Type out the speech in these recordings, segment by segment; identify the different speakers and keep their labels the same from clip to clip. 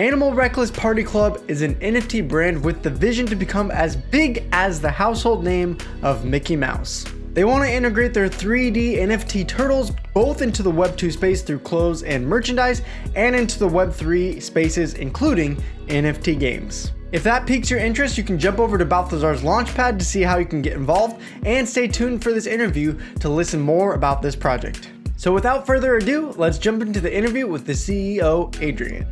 Speaker 1: Animal Reckless Party Club is an NFT brand with the vision to become as big as the household name of Mickey Mouse. They want to integrate their 3D NFT turtles both into the Web2 space through clothes and merchandise and into the Web3 spaces, including NFT games. If that piques your interest, you can jump over to Balthazar's Launchpad to see how you can get involved, and stay tuned for this interview to listen more about this project. So without further ado, let's jump into the interview with the CEO, Adrian.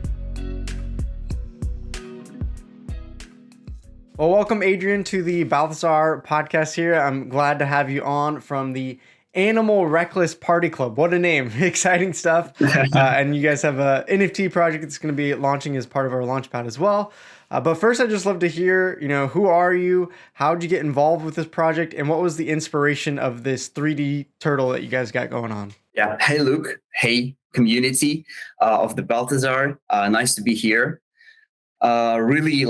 Speaker 1: Well, welcome, Adrian, to the Balthazar podcast here. I'm glad to have you on from the Animal Reckless Party Club. What a name. Exciting stuff. And you guys have a NFT project that's going to be launching as part of our Launchpad as well. But first, I'd just love to hear, who are you? How did you get involved with this project? And what was the inspiration of this 3D turtle that you guys got going on?
Speaker 2: Yeah. Hey, Luke. Hey, community of the Balthazar. Nice to be here. Really,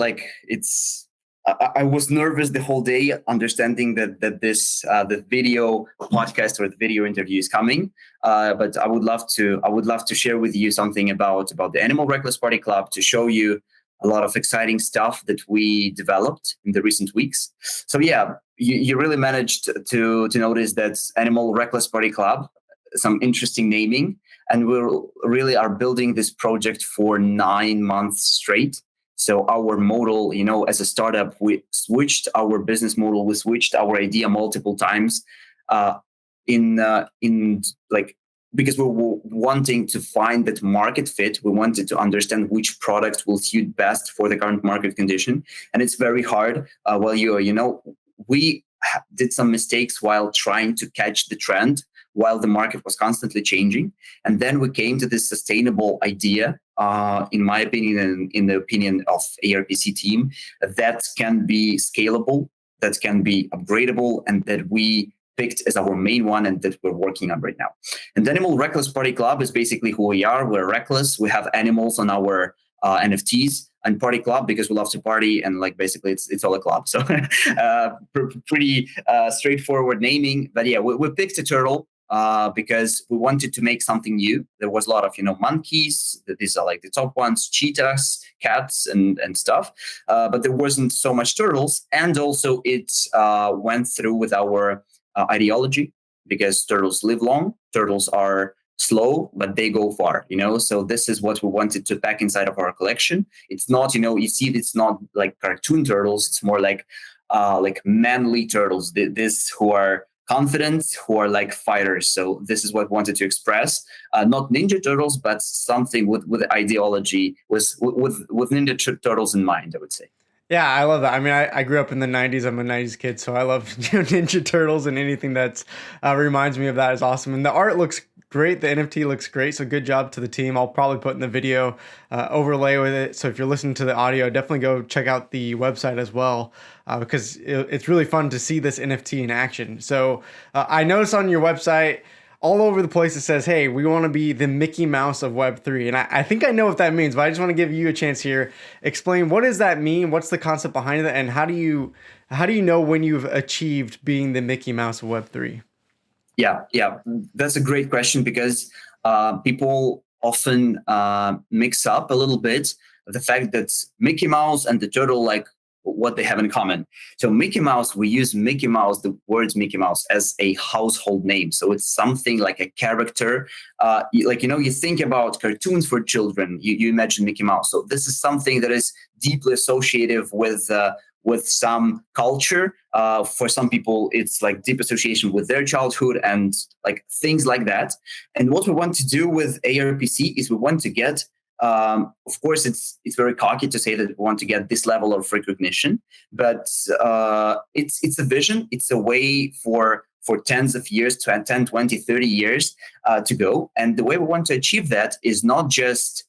Speaker 2: I was nervous the whole day, understanding that this the video podcast or the video interview is coming. But I would love to share with you something about the Animal Reckless Party Club, to show you a lot of exciting stuff that we developed in the recent weeks. So yeah, you really managed to notice that Animal Reckless Party Club, some interesting naming, and we really are building this project for 9 months straight. So our model, as a startup, we switched our business model. We switched our idea multiple times, because we were wanting to find that market fit. We wanted to understand which product will suit best for the current market condition, and it's very hard. We did some mistakes while trying to catch the trend, while the market was constantly changing, and then we came to this sustainable idea. In my opinion, and in the opinion of ARPC team, that can be scalable, that can be upgradable, and that we picked as our main one and that we're working on right now. And the Animal Reckless Party Club is basically who we are. We're reckless. We have animals on our NFTs, and Party Club because we love to party, and basically it's all a club. So pretty straightforward naming. But yeah, we picked a turtle. Because we wanted to make something new. There was a lot of, monkeys. These are the top ones, cheetahs, cats, and stuff. But there wasn't so much turtles. And also it went through with our ideology, because turtles live long. Turtles are slow, but they go far, So this is what we wanted to pack inside of our collection. It's not, you see, it's not like cartoon turtles. It's more like manly turtles. This who are confident, who are fighters. So this is what we wanted to express. Not Ninja Turtles, but something with ideology, with Ninja Turtles in mind, I would say.
Speaker 1: Yeah, I love that. I mean, I grew up in the 90s. I'm a 90s kid, so I love Ninja Turtles, and anything that reminds me of that is awesome. And the art looks great. The NFT looks great. So good job to the team. I'll probably put in the video overlay with it. So if you're listening to the audio, definitely go check out the website as well, because it's really fun to see this NFT in action. So I noticed on your website, all over the place it says, hey, we want to be the Mickey Mouse of Web3. And I think I know what that means, but I just want to give you a chance here. Explain, what does that mean? What's the concept behind it? And how do you know when you've achieved being the Mickey Mouse of Web3?
Speaker 2: Yeah, that's a great question, because people often mix up a little bit the fact that Mickey Mouse and the turtle, what they have in common. So Mickey Mouse, we use Mickey Mouse, the words Mickey Mouse, as a household name. So it's something like a character. You think about cartoons for children, you imagine Mickey Mouse. So this is something that is deeply associative with some culture. For some people, it's deep association with their childhood and things like that. And what we want to do with ARPC is we want to get, of course, it's very cocky to say that we want to get this level of recognition, but it's a vision. It's a way for tens of years, 10, 20, 30 years to go. And the way we want to achieve that is not just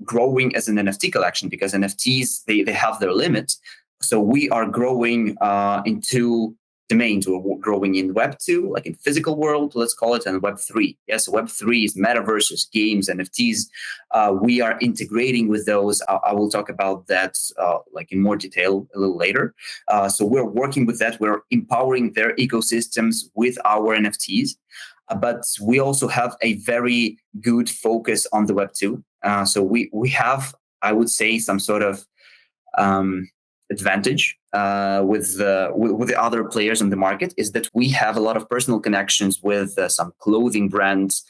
Speaker 2: growing as an NFT collection, because NFTs, they have their limits. So we are growing in two domains. We're growing in Web 2, in physical world, let's call it, and Web 3. Yes, Web 3 is metaverses, games, NFTs. We are integrating with those. I will talk about that in more detail a little later. So we're working with that. We're empowering their ecosystems with our NFTs. But we also have a very good focus on the Web 2. So we have I would say, some sort of um, advantage with the other players in the market is that we have a lot of personal connections with some clothing brands,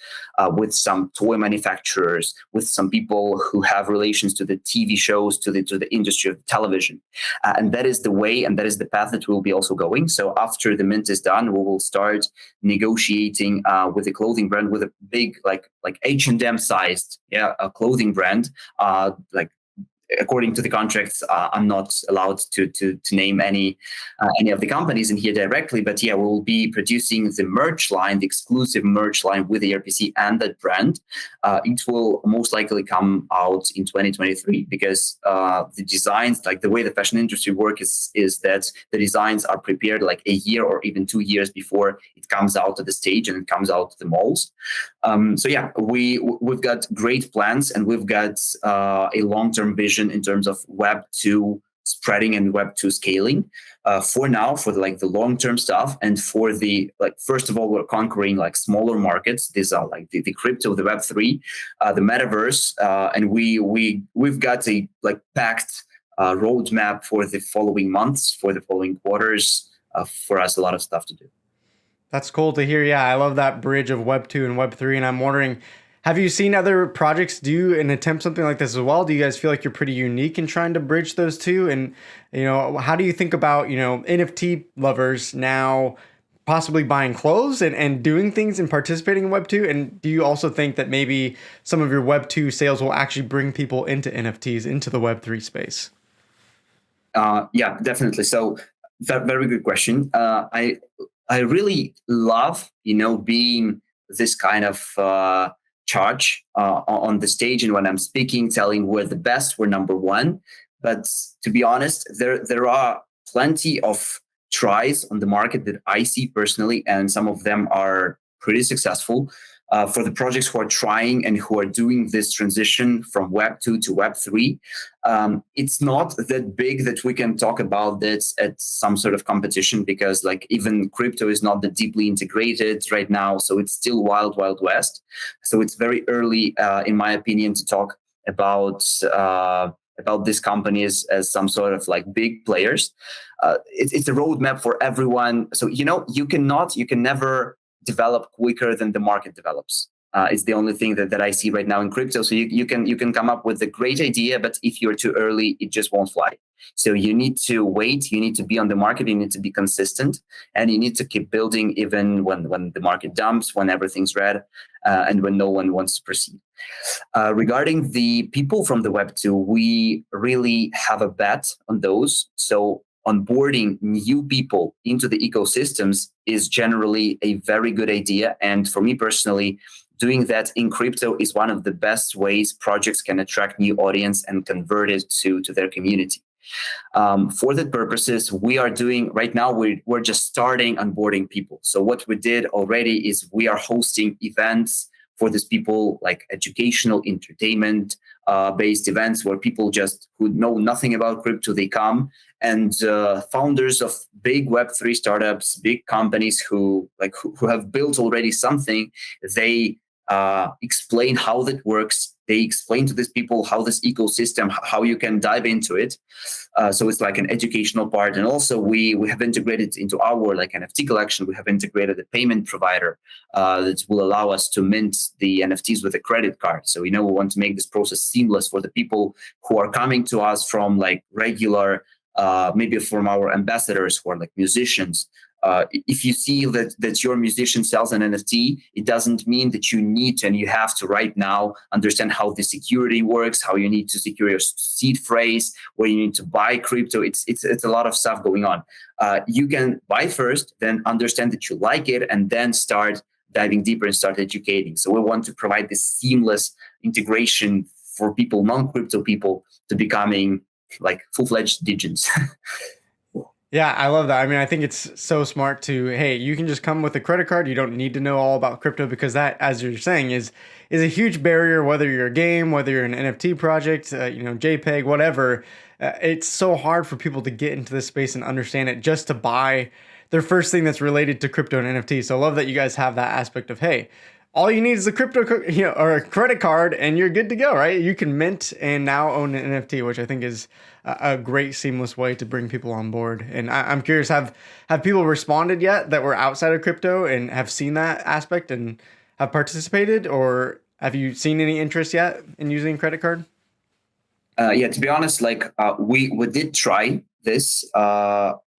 Speaker 2: with some toy manufacturers, with some people who have relations to the TV shows, to the industry of television, and that is the way, and that is the path that we'll be also going. So after the mint is done, we will start negotiating with a clothing brand, with a big like H&M sized a clothing brand, like according to the contracts, I'm not allowed to name any of the companies in here directly, but yeah, we'll be producing the merch line, the exclusive merch line with the RPC and that brand. It will most likely come out in 2023 because the designs, like the way the fashion industry works, is that the designs are prepared like a year or even 2 years before it comes out to the stage and it comes out to the malls. So yeah, we've got great plans, and we've got a long-term vision in terms of Web 2 spreading and Web 2 scaling. For now, for the long-term stuff, and for the first of all, we're conquering like smaller markets. These are like the crypto, the Web 3, the metaverse, and we've got a packed roadmap for the following months, for the following quarters. For us, a lot of stuff to do.
Speaker 1: That's cool to hear. Yeah, I love that bridge of Web 2 and Web 3. And I'm wondering, have you seen other projects do and attempt something like this as well? Do you guys feel like you're pretty unique in trying to bridge those two? And, how do you think about, NFT lovers now possibly buying clothes and doing things and participating in Web 2? And do you also think that maybe some of your Web 2 sales will actually bring people into NFTs, into the Web 3 space?
Speaker 2: Yeah, definitely. So very good question. I really love, being this kind of charge on the stage, and when I'm speaking, telling we're the best, we're number one. But to be honest, there are plenty of tries on the market that I see personally, and some of them are pretty successful. For the projects who are trying and who are doing this transition from Web 2 to Web 3, it's not that big that we can talk about this at some sort of competition, because even crypto is not that deeply integrated right now. So it's still wild, wild west. So it's very early, in my opinion, to talk about these companies as some sort of big players. It's a roadmap for everyone. So, you can never develop quicker than the market develops. It's the only thing that I see right now in crypto. So you can come up with a great idea, but if you're too early, it just won't fly. So you need to wait. You need to be on the market. You need to be consistent, and you need to keep building even when the market dumps, when everything's red, and when no one wants to proceed. Regarding the people from the Web 2, we really have a bet on those. So onboarding new people into the ecosystems is generally a very good idea. And for me personally, doing that in crypto is one of the best ways projects can attract new audience and convert it to their community. For that purposes, we are doing right now, we're just starting onboarding people. So what we did already is we are hosting events for these people, like educational, entertainment based events, where people just who know nothing about crypto, they come, and founders of big Web3 startups, big companies who have built already something, they explain how that works. They explain to these people how this ecosystem, how you can dive into it. So it's like an educational part. And also we have integrated into our NFT collection, we have integrated a payment provider that will allow us to mint the NFTs with a credit card. So, we want to make this process seamless for the people who are coming to us from regular, maybe from our ambassadors who are musicians. If you see that your musician sells an NFT, it doesn't mean that you need to, and you have to right now understand how the security works, how you need to secure your seed phrase, where you need to buy crypto. It's a lot of stuff going on. You can buy first, then understand that you like it, and then start diving deeper and start educating. So we want to provide this seamless integration for people, non-crypto people, to becoming full-fledged digits.
Speaker 1: Yeah, I love that. I mean, I think it's so smart to, hey, you can just come with a credit card. You don't need to know all about crypto, because that, as you're saying, is a huge barrier, whether you're a game, whether you're an NFT project, JPEG, whatever. It's so hard for people to get into this space and understand it just to buy their first thing that's related to crypto and NFT. So I love that you guys have that aspect of, hey, all you need is a or a credit card, and you're good to go, right? You can mint and now own an NFT, which I think is a great seamless way to bring people on board. And I'm curious, have people responded yet that were outside of crypto and have seen that aspect and have participated, or have you seen any interest yet in using a credit card?
Speaker 2: Yeah, to be honest, like we did try this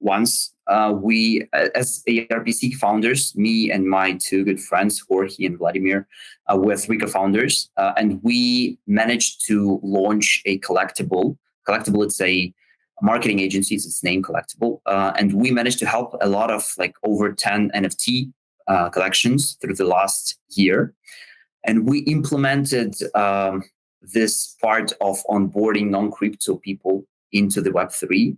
Speaker 2: once. We as ARPC founders, me and my two good friends, Jorge and Vladimir, were three co-founders, and we managed to launch a collectible. Collectible, it's a marketing agency. It's its name, Collectible, and we managed to help a lot of like over 10 NFT collections through the last year, and we implemented this part of onboarding non-crypto people into the Web3.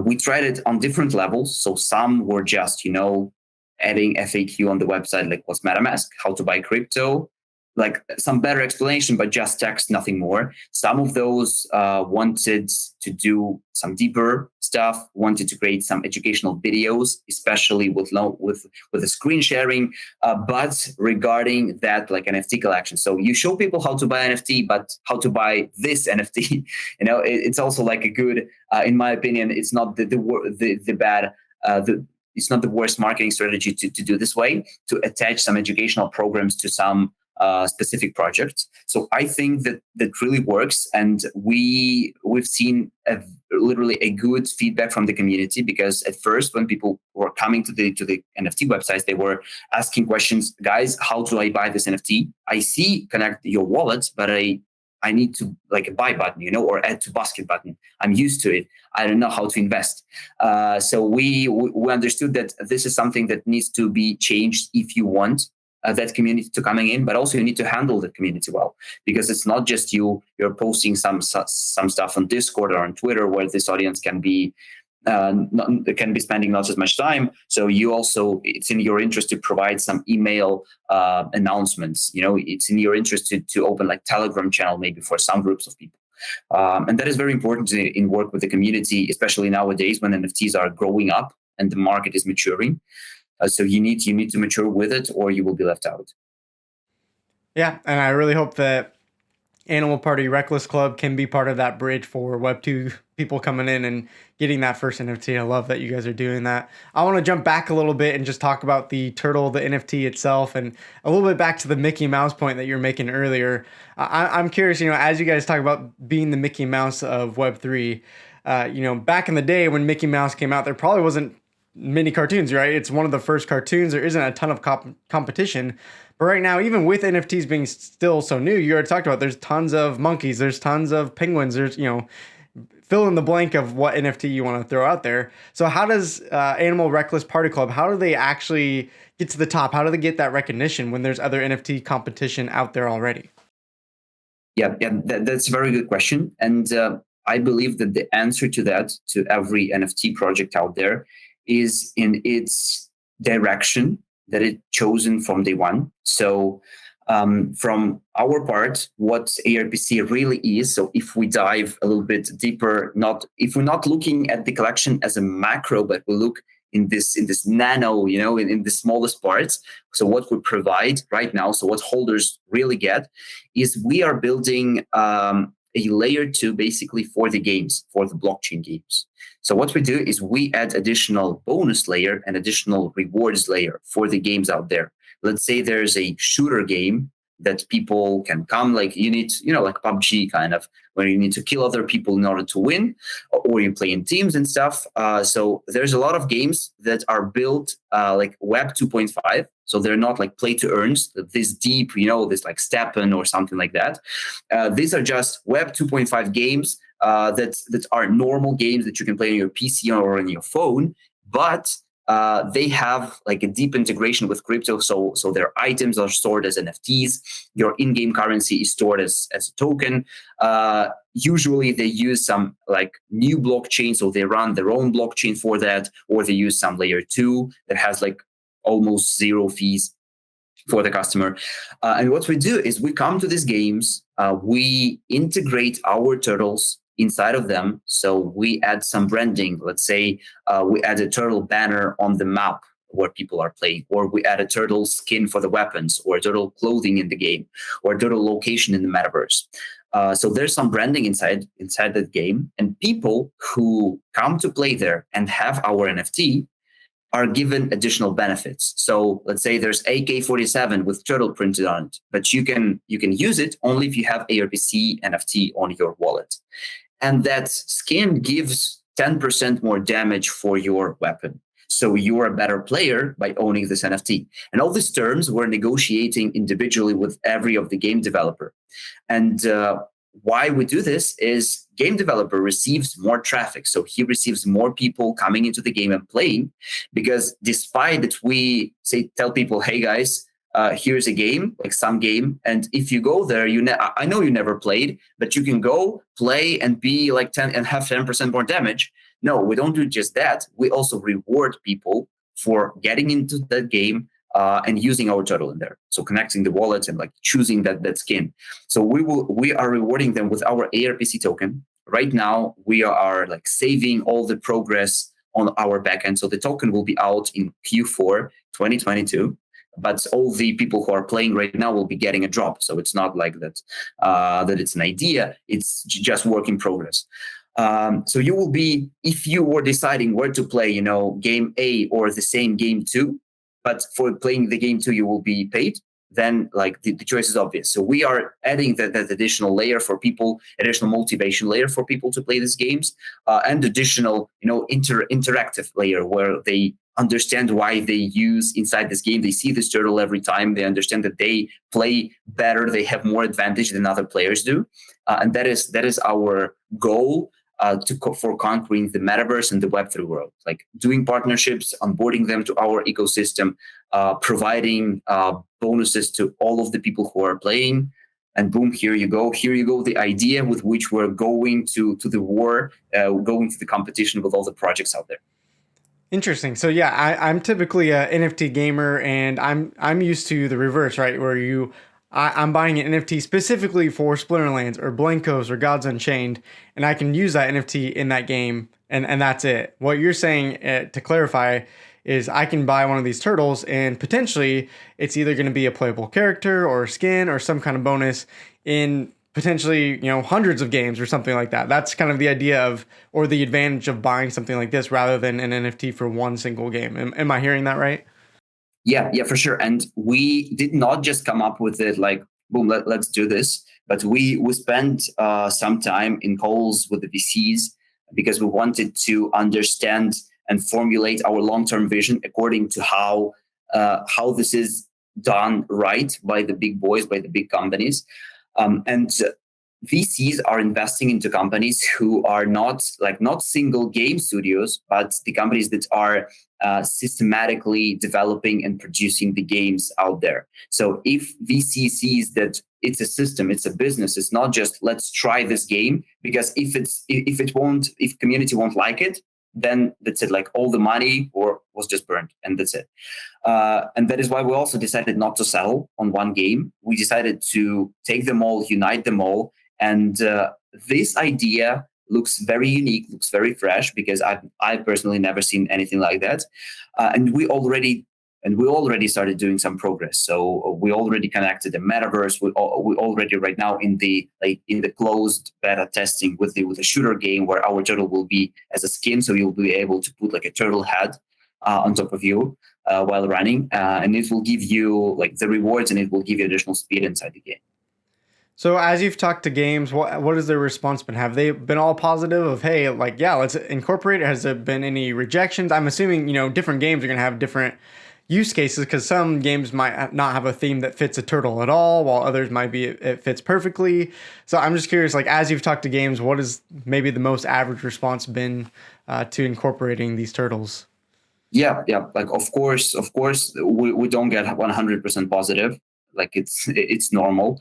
Speaker 2: We tried it on different levels. So some were just, adding FAQ on the website, like what's MetaMask, how to buy crypto, like some better explanation, but just text, nothing more. Some of those wanted to do some deeper stuff, wanted to create some educational videos, especially with the screen sharing. But regarding that, like NFT collection, so you show people how to buy NFT, but how to buy this NFT, it's also like a good, in my opinion, it's not the bad. It's not the worst marketing strategy to do this way, to attach some educational programs to some specific projects. So I think that really works, and we've seen literally a good feedback from the community, because at first when people were coming to the NFT websites, they were asking questions. Guys, how do I buy this NFT? I see connect your wallet, but I need to like a buy button, or add to basket button. I'm used to it. I don't know how to invest. So we understood that this is something that needs to be changed if you want that community to coming in, but also you need to handle the community well, because it's not just you're posting some stuff on Discord or on Twitter where this audience can be spending not as much time. So you also, it's in your interest to provide some email announcements. It's in your interest to open like Telegram channel maybe for some groups of people. And that is very important in work with the community, especially nowadays when NFTs are growing up and the market is maturing. So you need to mature with it, or you will be left out.
Speaker 1: Yeah, and I really hope that Animal Party Reckless Club can be part of that bridge for Web2 people coming in and getting that first NFT. I love that you guys are doing that. I want to jump back a little bit and just talk about the turtle, the NFT itself, and a little bit back to the Mickey Mouse point that you were making earlier. I'm curious, as you guys talk about being the Mickey Mouse of Web3, back in the day when Mickey Mouse came out, there probably wasn't mini cartoons, right? It's one of the first cartoons. There isn't a ton of competition. But right now, even with NFTs being still so new, you already talked about there's tons of monkeys, there's tons of penguins, there's, fill in the blank of what NFT you want to throw out there. So how does Animal Reckless Party Club, how do they actually get to the top? How do they get that recognition when there's other NFT competition out there already?
Speaker 2: Yeah, that's a very good question. And I believe that the answer to that, to every NFT project out there, is in its direction that it chosen from day one. So from our part, what ARPC really is, so if we dive a little bit deeper, if we're not looking at the collection as a macro, but we look in this nano, in the smallest parts. So what we provide right now, so what holders really get, is we are building a layer 2 basically for the games, for the blockchain games. So what we do is we add additional bonus layer and additional rewards layer for the games out there. Let's say there's a shooter game that people can come, like you need, like PUBG kind of, where you need to kill other people in order to win, or you play in teams and stuff. So there's a lot of games that are built like Web 2.5. So they're not like play to earns, this deep, this like Steppen or something like that. These are just Web 2.5 games that are normal games that you can play on your PC or on your phone, but they have like a deep integration with crypto. So their items are stored as NFTs. Your in-game currency is stored as a token. Usually they use some like new blockchain, so they run their own blockchain for that, or they use some layer 2 that has like almost zero fees for the customer. And what we do is we come to these games, we integrate our turtles inside of them. So we add some branding. Let's say we add a turtle banner on the map where people are playing, or we add a turtle skin for the weapons, or turtle clothing in the game, or turtle location in the metaverse. So there's some branding inside that game, and people who come to play there and have our NFT are given additional benefits. So let's say there's AK-47 with turtle printed on it, but you can use it only if you have ARPC NFT on your wallet. And that skin gives 10% more damage for your weapon. So you're a better player by owning this NFT. And all these terms we're negotiating individually with every of the game developer. And why we do this is game developer receives more traffic. So he receives more people coming into the game and playing, because despite that we tell people, hey guys, here's a game, like some game, and if you go there, I know you never played, but you can go play and be like 10 and have 10% more damage. No, we don't do just that. We also reward people for getting into that game and using our turtle in there. So connecting the wallets and like choosing that skin. So we are rewarding them with our ARPC token. Right now, we are like saving all the progress on our backend. So the token will be out in Q4 2022. But all the people who are playing right now will be getting a drop. So it's not like that that it's an idea. It's just work in progress. So you will be, if you were deciding where to play, game A or the same game 2, but for playing the game 2 you will be paid, then like the choice is obvious. So we are adding that additional layer for people, additional motivation layer for people to play these games, and additional interactive layer where they understand why they use inside this game. They see this turtle every time. They understand that they play better. They have more advantage than other players do, and that is our goal. For conquering the metaverse and the Web3 world, like doing partnerships, onboarding them to our ecosystem, providing bonuses to all of the people who are playing, and boom, here you go, the idea with which we're going to the war, going to the competition with all the projects out there.
Speaker 1: Interesting. So yeah, I'm typically a NFT gamer, and I'm used to the reverse, right? Where I'm buying an NFT specifically for Splinterlands or Blankos or Gods Unchained, and I can use that NFT in that game, and that's it. What you're saying, to clarify, is I can buy one of these turtles, and potentially it's either going to be a playable character or a skin or some kind of bonus in potentially hundreds of games or something like that. That's kind of the idea of, or the advantage of buying something like this rather than an NFT for one single game. Am I hearing that right?
Speaker 2: Yeah, for sure. And we did not just come up with it like, boom, let's do this. But we spent some time in calls with the VCs because we wanted to understand and formulate our long-term vision according to how this is done right by the big boys, by the big companies. And VCs are investing into companies who are not single game studios, but the companies that are systematically developing and producing the games out there. So if VC sees that it's a system, it's a business, it's not just let's try this game, because if community won't like it, then that's it. Like all the money was just burned, and that's it. And that is why we also decided not to settle on one game. We decided to take them all, unite them all. And this idea looks very unique, looks very fresh, because I've personally never seen anything like that. And we already started doing some progress. So we already connected the metaverse. We already right now in the closed beta testing with a shooter game where our turtle will be as a skin. So you'll be able to put like a turtle head on top of you while running, and it will give you like the rewards, and it will give you additional speed inside the game.
Speaker 1: So as you've talked to games, what has their response been? Have they been all positive of, hey, like, yeah, let's incorporate it? Has there been any rejections? I'm assuming, different games are going to have different use cases, because some games might not have a theme that fits a turtle at all, while others might be it fits perfectly. So I'm just curious, like, as you've talked to games, what has maybe the most average response been to incorporating these turtles?
Speaker 2: Yeah. Like, of course, we don't get 100% positive. Like it's normal.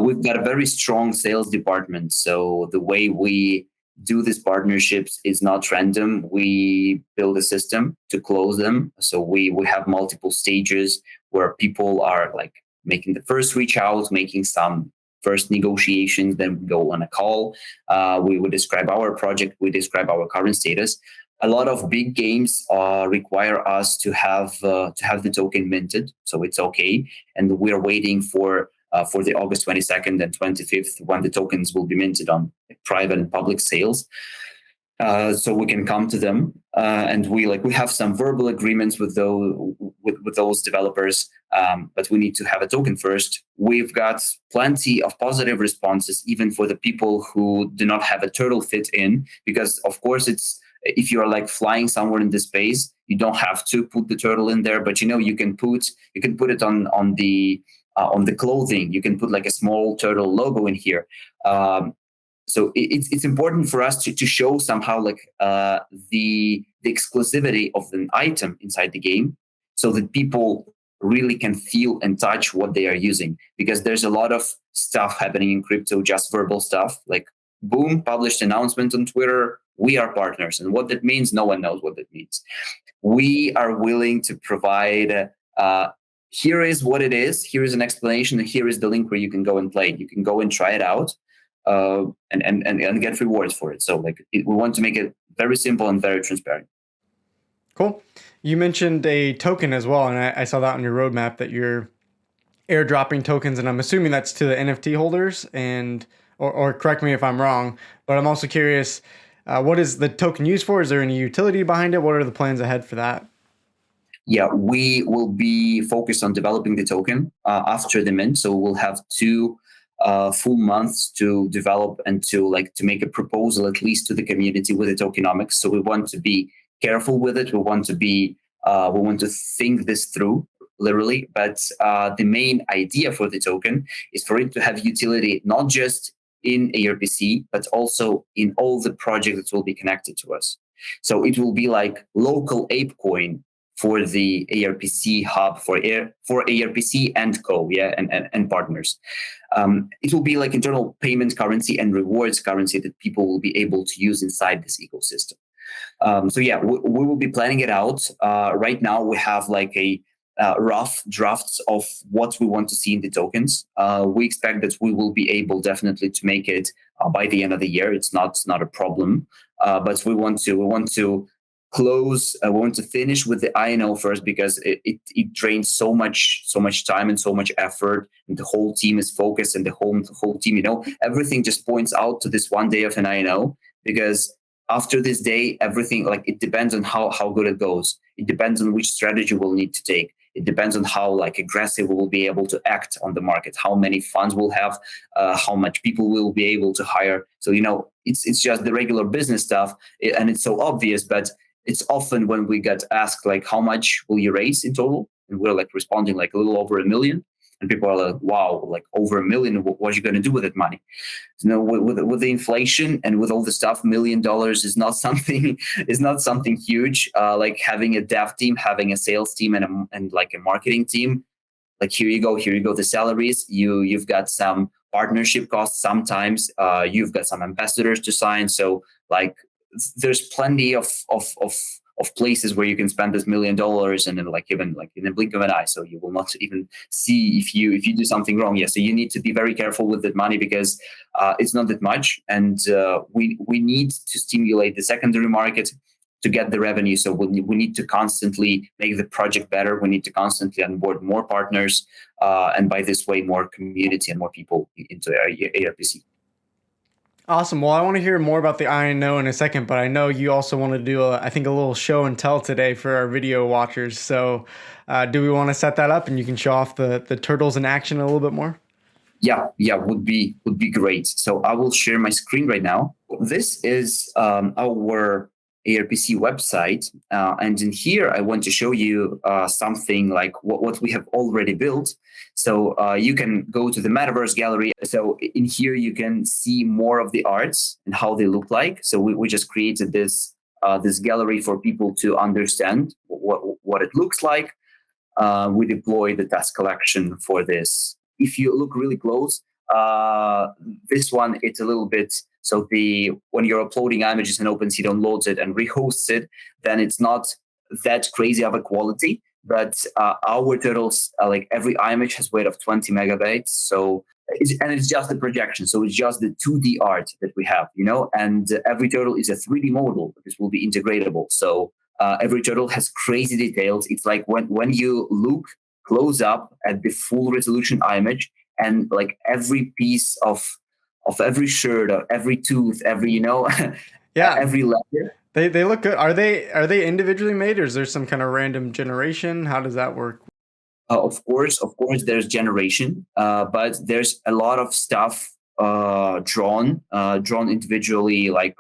Speaker 2: We've got a very strong sales department. So the way we do these partnerships is not random. We build a system to close them. So we have multiple stages where people are like making the first reach out, making some first negotiations, then go on a call. We would describe our project, we describe our current status. A lot of big games require us to have the token minted, so it's okay. And we're waiting for the August 22nd and 25th when the tokens will be minted on private and public sales. So we can come to them, and we have some verbal agreements with those developers, but we need to have a token first. We've got plenty of positive responses, even for the people who do not have a turtle fit in, because of course it's if you're like flying somewhere in the space, you don't have to put the turtle in there, but you can put it on the clothing. You can put like a small turtle logo in here. So it's important for us to show somehow like the exclusivity of an item inside the game, so that people really can feel and touch what they are using. Because there's a lot of stuff happening in crypto, just verbal stuff, like boom, published announcement on Twitter, we are partners, and what that means, no one knows what that means. We are willing to provide. Here is what it is. Here is an explanation, and here is the link where you can go and play. You can go and try it out. And get rewards for it. So we want to make it very simple and very transparent.
Speaker 1: Cool. You mentioned a token as well, and I saw that on your roadmap that you're airdropping tokens, and I'm assuming that's to the NFT holders. Or correct me if I'm wrong, but I'm also curious, what is the token used for? Is there any utility behind it? What are the plans ahead for that?
Speaker 2: Yeah, we will be focused on developing the token after the mint. So we'll have 2 full months to develop and to make a proposal, at least to the community, with the tokenomics. So we want to be careful with it. We want to think this through, literally. But the main idea for the token is for it to have utility not just in ARPC, but also in all the projects that will be connected to us. So it will be like local ApeCoin for the ARPC hub, for ARPC and co, and partners. It will be like internal payment currency and rewards currency that people will be able to use inside this ecosystem. We will be planning it out. Right now, we have like a rough drafts of what we want to see in the tokens. We expect that we will be able definitely to make it by the end of the year. It's not a problem, but we want to close. I want to finish with the INO first, because it drains so much time and so much effort, and the whole team is focused, and the whole team, everything just points out to this one day of an INO, because after this day, everything, like, it depends on how good it goes. It depends on which strategy we'll need to take. It depends on how aggressive we will be able to act on the market, how many funds we'll have, how much people we'll be able to hire. So it's just the regular business stuff, and it's so obvious, but it's often when we get asked how much will you raise in total, and we're responding a little over $1 million, and people are like, wow, over $1 million, what are you going to do with that money? With the inflation and with all the stuff, $1 million is not something huge. Having a dev team, having a sales team, and a marketing team. Here you go, the salaries. You've got some partnership costs. Sometimes you've got some ambassadors to sign. So there's plenty of places where you can spend this $1 million, and then even in a blink of an eye. So you will not even see if you do something wrong. Yeah. So you need to be very careful with that money, because it's not that much, and we need to stimulate the secondary market to get the revenue. So we need to constantly make the project better. We need to constantly onboard more partners, and by this way, more community and more people into ARPC.
Speaker 1: Awesome. Well, I want to hear more about the INO in a second, but I know you also want to do a little show and tell today for our video watchers. So do we want to set that up, and you can show off the turtles in action a little bit more?
Speaker 2: Yeah, would be great. So I will share my screen right now. This is our ARPC website, and in here I want to show you something like what we have already built. So you can go to the Metaverse Gallery. So in here you can see more of the arts and how they look like. So we just created this gallery for people to understand what it looks like. We deploy the task collection for this. If you look really close, this one, it's a little bit. So when you're uploading images and OpenSea downloads it and rehosts it, then it's not that crazy of a quality. But our turtles, every image has weight of 20 megabytes. So And it's just the projection. So it's just the 2D art that we have, and every turtle is a 3D model. This will be integratable. So every turtle has crazy details. It's like when you look close up at the full resolution image, and like every piece of every shirt, or every tooth, every,
Speaker 1: Yeah,
Speaker 2: every letter.
Speaker 1: they look good. Are they individually made, or is there some kind of random generation? How does that work?
Speaker 2: Of course, there's generation, but there's a lot of stuff drawn individually, like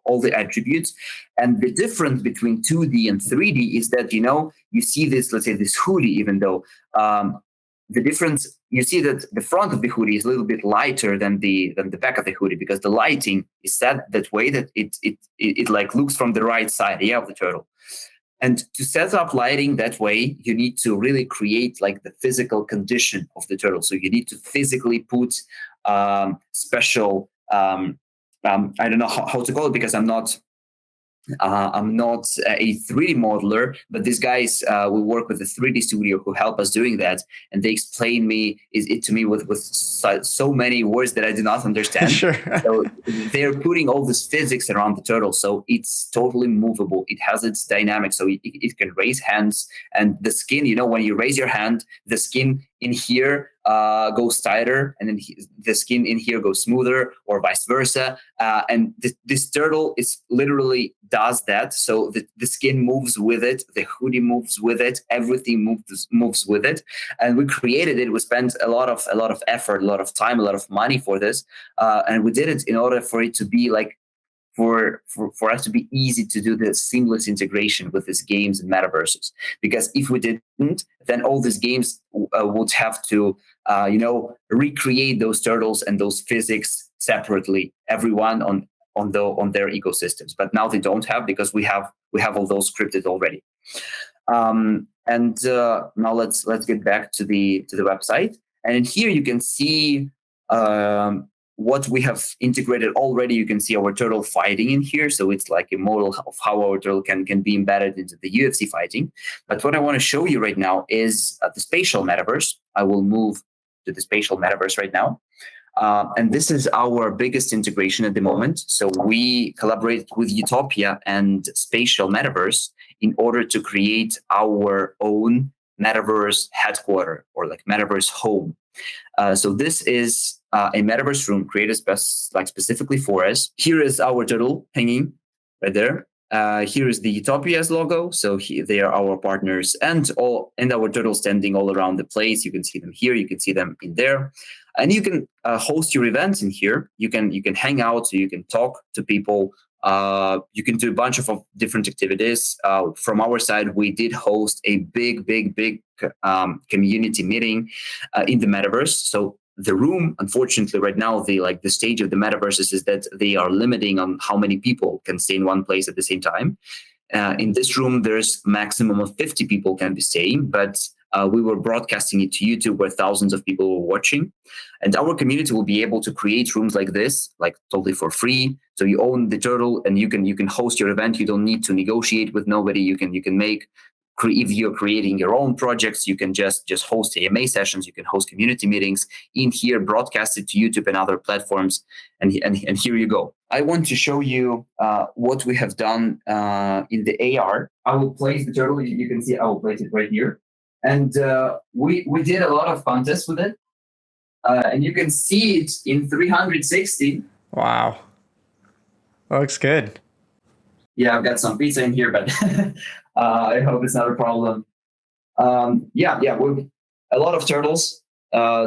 Speaker 2: all the attributes. And the difference between 2D and 3D is that you see this, let's say this hoodie, even though the difference, you see that the front of the hoodie is a little bit lighter than the back of the hoodie, because the lighting is set that way that it like looks from the right side, of the turtle. And to set up lighting that way, you need to really create like the physical condition of the turtle. So you need to physically put special, I don't know how to call it, because I'm not a 3D modeler, but these guys we work with a 3D studio who help us doing that, and they explain it to me with so many words that I do not understand.
Speaker 1: Sure.
Speaker 2: So they're putting all this physics around the turtle, so it's totally movable. It has its dynamics, so it can raise hands, and the skin. When you raise your hand, the skin in here goes tighter, and then the skin in here goes smoother, or vice versa. And this turtle is literally does that. So the skin moves with it, the hoodie moves with it, everything moves with it. And we created it. We spent a lot of effort, a lot of time, a lot of money for this, and we did it in order for it to be like for us to be easy to do the seamless integration with these games and metaverses. Because if we didn't, then all these games would have to, recreate those turtles and those physics separately, everyone on their ecosystems. But now they don't have, because we have all those scripted already. And now let's get back to the website. And in here you can see what we have integrated already. You can see our turtle fighting in here. So it's like a model of how our turtle can be embedded into the UFC fighting. But what I want to show you right now is the spatial metaverse. I will move to the spatial metaverse right now. And this is our biggest integration at the moment. So we collaborated with Utopia and Spatial Metaverse in order to create our own metaverse headquarter, or like metaverse home. So this is a metaverse room created specifically for us. Here is our turtle hanging right there. Here is the Utopia's logo. So they are our partners, and our turtles standing all around the place. You can see them here. You can see them in there, and you can host your events in here. You can hang out. So you can talk to people. You can do a bunch of different activities. From our side, we did host a big community meeting in the metaverse. So the room, unfortunately, right now, the stage of the metaverses is that they are limiting on how many people can stay in one place at the same time. In this room, there's maximum of 50 people can be staying, but we were broadcasting it to YouTube where thousands of people were watching. And our community will be able to create rooms like this, like totally for free. So you own the turtle and you can host your event. You don't need to negotiate with nobody. You can make, if you're creating your own projects, you can just host AMA sessions. You can host community meetings in here, broadcast it to YouTube and other platforms. And here you go. I want to show you what we have done in the AR. I will place the turtle. You can see I will place it right here. And we did a lot of contests with it. And you can see it in 360.
Speaker 1: Wow. Looks good.
Speaker 2: Yeah, I've got some pizza in here, but I hope it's not a problem. Yeah, with a lot of turtles,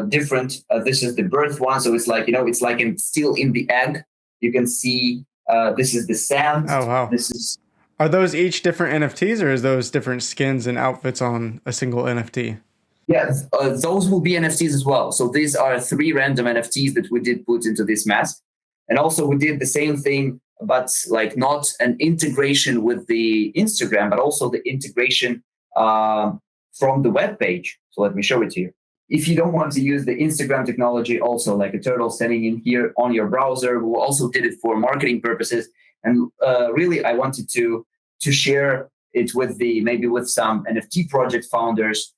Speaker 2: different. This is the birth one, so it's like it's like still in the egg. You can see this is the sand.
Speaker 1: Oh wow.
Speaker 2: This is.
Speaker 1: Are those each different NFTs, or is those different skins and outfits on a single NFT?
Speaker 2: Yes, those will be NFTs as well. So these are 3 random NFTs that we did put into this mask, and also we did the same thing, but like not an integration with the Instagram, but also the integration from the web page. So let me show it to you. If you don't want to use the Instagram technology, also like a turtle standing in here on your browser, we also did it for marketing purposes. And really, I wanted to share it with maybe with some NFT project founders.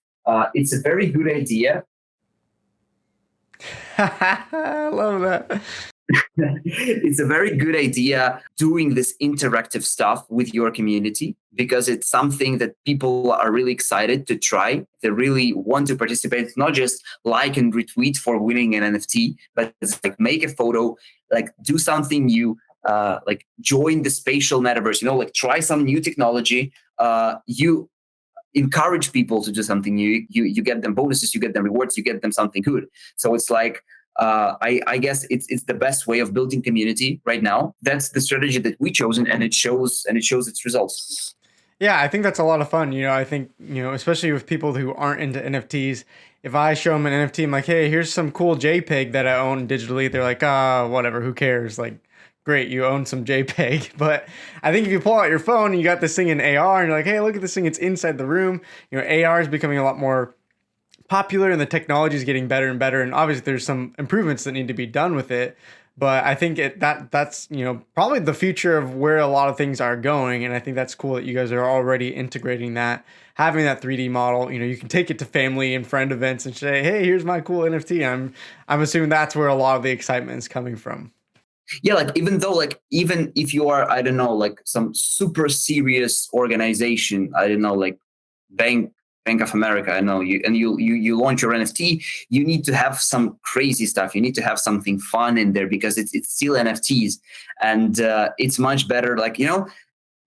Speaker 2: It's a very good idea.
Speaker 1: I love that.
Speaker 2: It's a very good idea doing this interactive stuff with your community because it's something that people are really excited to try. They really want to participate, not just like and retweet for winning an NFT, but it's like make a photo, like do something new, like join the spatial metaverse, like try some new technology. You encourage people to do something new. You get them bonuses, you get them rewards, you get them something good. So it's like I guess it's the best way of building community right now. That's the strategy that we chosen, and it shows its results.
Speaker 1: Yeah, I think that's a lot of fun. I think, especially with people who aren't into NFTs, if I show them an NFT, I'm like, hey, here's some cool JPEG that I own digitally. They're like, whatever, who cares? Like, great, you own some JPEG. But I think if you pull out your phone and you got this thing in AR and you're like, hey, look at this thing, it's inside the room. AR is becoming a lot more popular and the technology is getting better and better. And obviously, there's some improvements that need to be done with it. But I think that's probably the future of where a lot of things are going, and I think that's cool that you guys are already integrating that, having that 3D model. You can take it to family and friend events and say, "Hey, here's my cool NFT." I'm assuming that's where a lot of the excitement is coming from.
Speaker 2: Yeah, like even if you are, I don't know, like some super serious organization, I don't know, like Bank of America, I know you launch your NFT, you need to have some crazy stuff. You need to have something fun in there because it's still NFTs, and it's much better. Like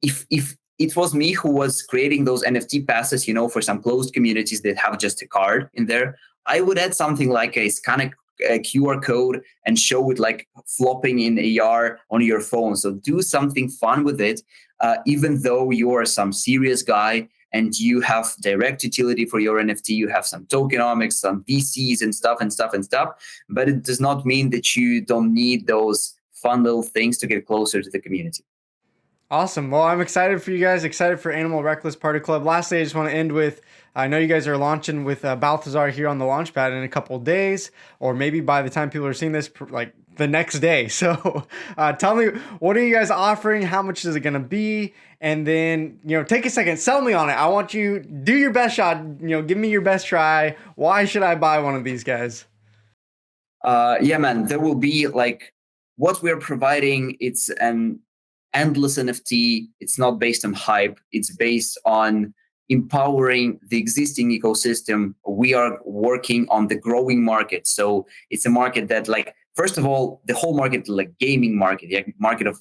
Speaker 2: if it was me who was creating those NFT passes, for some closed communities that have just a card in there, I would add something like a QR code and show it like flopping in AR on your phone. So do something fun with it, even though you are some serious guy and you have direct utility for your NFT, you have some tokenomics, some VCs and stuff and stuff and stuff. But it does not mean that you don't need those fun little things to get closer to the community.
Speaker 1: Awesome. Well, I'm excited for you guys, excited for Animal Reckless Party Club. Lastly, I just want to end with I know you guys are launching with Balthazar here on the Launchpad in a couple of days, or maybe by the time people are seeing this, like the next day. So tell me, what are you guys offering? How much is it going to be? And then, take a second, sell me on it. I want you, do your best shot, give me your best try. Why should I buy one of these guys?
Speaker 2: Yeah, man, there will be like what we're providing. It's an endless NFT. It's not based on hype. It's based on empowering the existing ecosystem. We are working on the growing market. So it's a market that, like, first of all, the whole market, like gaming market, the market of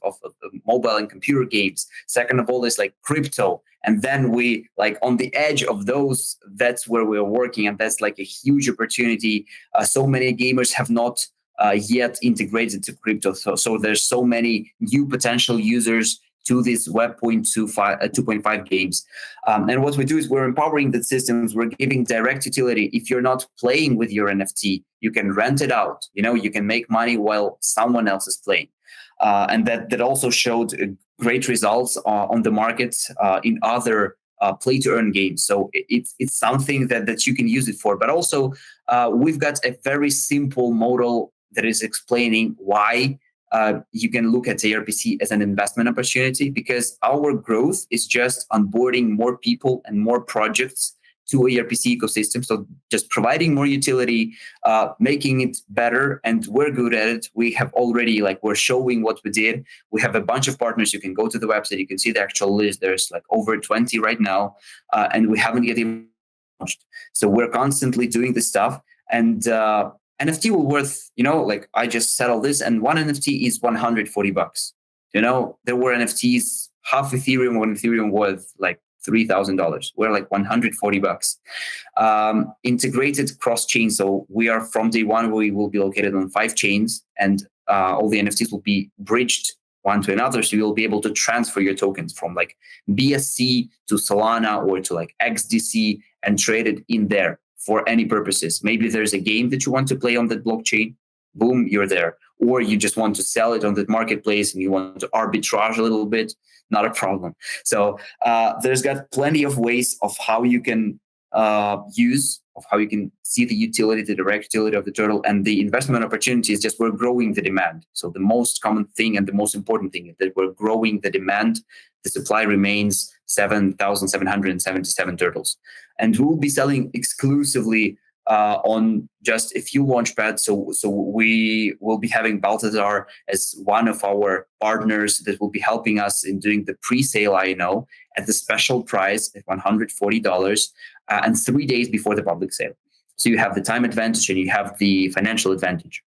Speaker 2: mobile and computer games. Second of all, is like crypto. And then we like on the edge of those, that's where we're working. And that's like a huge opportunity. So many gamers have not yet integrated to crypto. So there's so many new potential users to these Web 2.5 games. And what we do is we're empowering the systems. We're giving direct utility. If you're not playing with your NFT, you can rent it out. You can make money while someone else is playing. And that also showed great results on the market in other play to earn games. So it's something that you can use it for. But also, we've got a very simple model that is explaining why you can look at ARPC as an investment opportunity, because our growth is just onboarding more people and more projects to ARPC ecosystem. So just providing more utility, making it better, and we're good at it. We have already, like, we're showing what we did. We have a bunch of partners. You can go to the website. You can see the actual list. There's like over 20 right now, and we haven't yet even launched. So we're constantly doing this stuff, and NFT will worth, like I just said all this, and one NFT is $140. There were NFTs half Ethereum when Ethereum was like $3,000. We're like $140. Integrated cross chain, so we are from day one. We will be located on 5 chains, and all the NFTs will be bridged one to another, so you'll be able to transfer your tokens from like BSC to Solana or to like XDC and trade it in there for any purposes. Maybe there's a game that you want to play on that blockchain, boom, you're there. Or you just want to sell it on that marketplace and you want to arbitrage a little bit, not a problem. So there's got plenty of ways of how you can how you can see the utility, the direct utility of the turtle, and the investment opportunity is just we're growing the demand. So the most common thing and the most important thing is that we're growing the demand. The supply remains 7,777 turtles. And we'll be selling exclusively on just a few launchpads. So we will be having Balthazar as one of our partners that will be helping us in doing the pre-sale INO at the special price at $140 and 3 days before the public sale. So you have the time advantage and you have the financial advantage.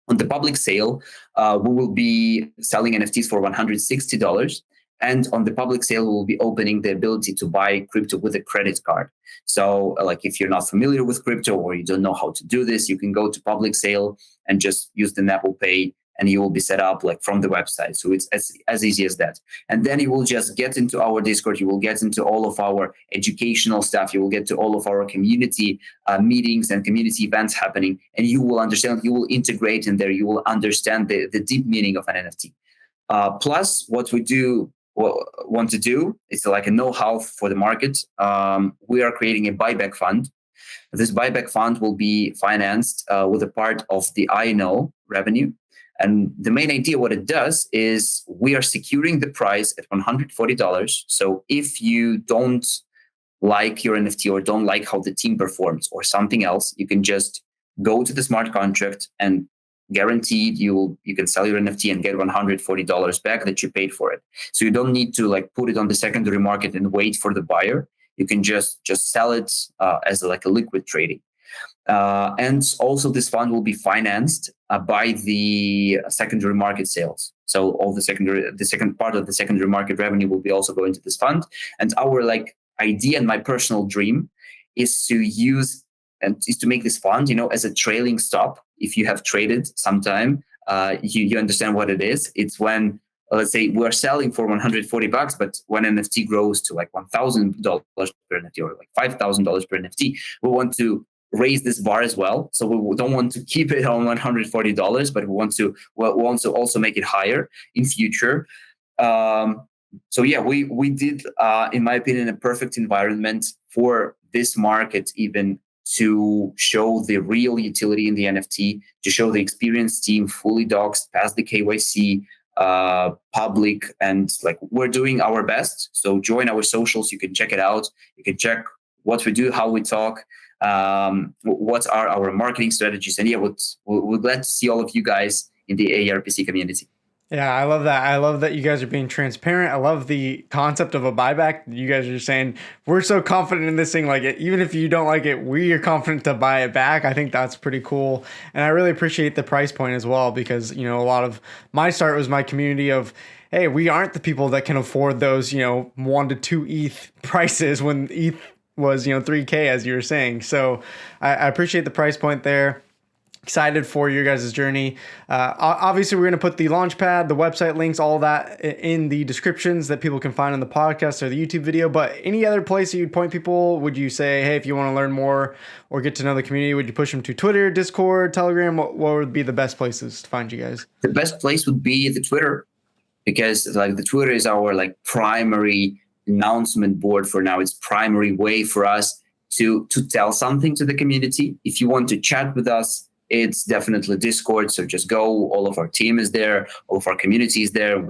Speaker 2: On the public sale, we will be selling NFTs for $160. And on the public sale, we will be opening the ability to buy crypto with a credit card. So like if you're not familiar with crypto or you don't know how to do this, you can go to public sale and just use the Apple Pay and you will be set up like from the website. So it's as easy as that. And then you will just get into our Discord. You will get into all of our educational stuff. You will get to all of our community meetings and community events happening. And you will understand, you will integrate in there. You will understand the deep meaning of an NFT. Plus, what we want to do is like a know-how for the market. We are creating a buyback fund. This buyback fund will be financed with a part of the INO revenue. And the main idea, what it does is we are securing the price at $140. So if you don't like your NFT or don't like how the team performs or something else, you can just go to the smart contract and guaranteed you can sell your NFT and get $140 back that you paid for it. So you don't need to like put it on the secondary market and wait for the buyer. You can just sell it as like a liquid trading. And also this fund will be financed by the secondary market sales. So all the second part of the secondary market revenue will be also going to this fund. And our like idea and my personal dream is to make this fund, as a trailing stop. If you have traded sometime, you understand what it is. It's when, let's say, we're selling for $140, but when NFT grows to like $1,000 per NFT or like $5,000 per NFT, we want to raise this bar as well. So we don't want to keep it on $140, but we want to also make it higher in future. So yeah, we did, in my opinion, a perfect environment for this market, even to show the real utility in the NFT, to show the experienced team fully doxed, past the KYC, public, and like we're doing our best. So join our socials. You can check it out. You can check what we do, how we talk, what are our marketing strategies. And yeah, we're glad to see all of you guys in the ARPC community.
Speaker 1: Yeah, I love that. I love that you guys are being transparent. I love the concept of a buyback. You guys are saying we're so confident in this thing. Like, even if you don't like it, we are confident to buy it back. I think that's pretty cool. And I really appreciate the price point as well, because, a lot of my start was my community of, hey, we aren't the people that can afford those, 1 to 2 ETH prices when ETH was, 3K, as you were saying. So I appreciate the price point there. Excited for your guys' journey. Obviously, we're going to put the launchpad, the website links, all that in the descriptions that people can find on the podcast or the YouTube video. But any other place that you'd point people? Would you say, hey, if you want to learn more or get to know the community, would you push them to Twitter, Discord, Telegram? What would be the best places to find you guys?
Speaker 2: The best place would be the Twitter, because like the Twitter is our like primary announcement board for now. It's primary way for us to tell something to the community. If you want to chat with us, it's definitely Discord. So just go. All of our team is there. All of our community is there.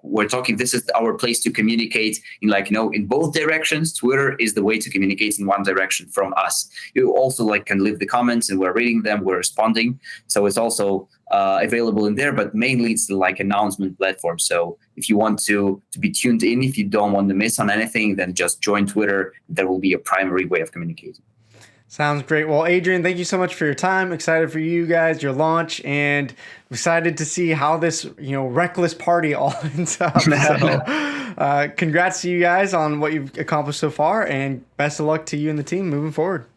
Speaker 2: We're talking. This is our place to communicate in both directions. Twitter is the way to communicate in one direction from us. You also can leave the comments and we're reading them. We're responding. So it's also available in there, but mainly it's like announcement platform. So if you want to be tuned in, if you don't want to miss on anything, then just join Twitter. That will be a primary way of communicating.
Speaker 1: Sounds great. Well, Adrian, thank you so much for your time. Excited for you guys, your launch, and excited to see how this, reckless party all ends up. So, congrats to you guys on what you've accomplished so far, and best of luck to you and the team moving forward.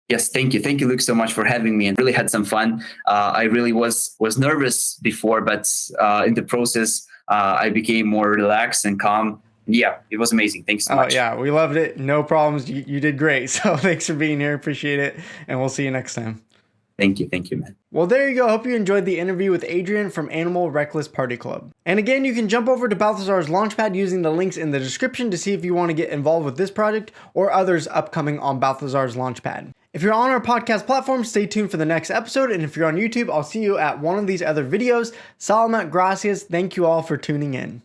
Speaker 2: Yes, thank you. Thank you, Luke, so much for having me, and really had some fun. I really was nervous before, but in the process, I became more relaxed and calm. Yeah, it was amazing. Thanks so much.
Speaker 1: Yeah, we loved it. No problems. You did great. So thanks for being here. Appreciate it. And we'll see you next time.
Speaker 2: Thank you. Thank you, man.
Speaker 1: Well, there you go. Hope you enjoyed the interview with Adrian from Animal Reckless Party Club. And again, you can jump over to Balthazar's Launchpad using the links in the description to see if you want to get involved with this project or others upcoming on Balthazar's Launchpad. If you're on our podcast platform, stay tuned for the next episode. And if you're on YouTube, I'll see you at one of these other videos. Salamat gracias. Thank you all for tuning in.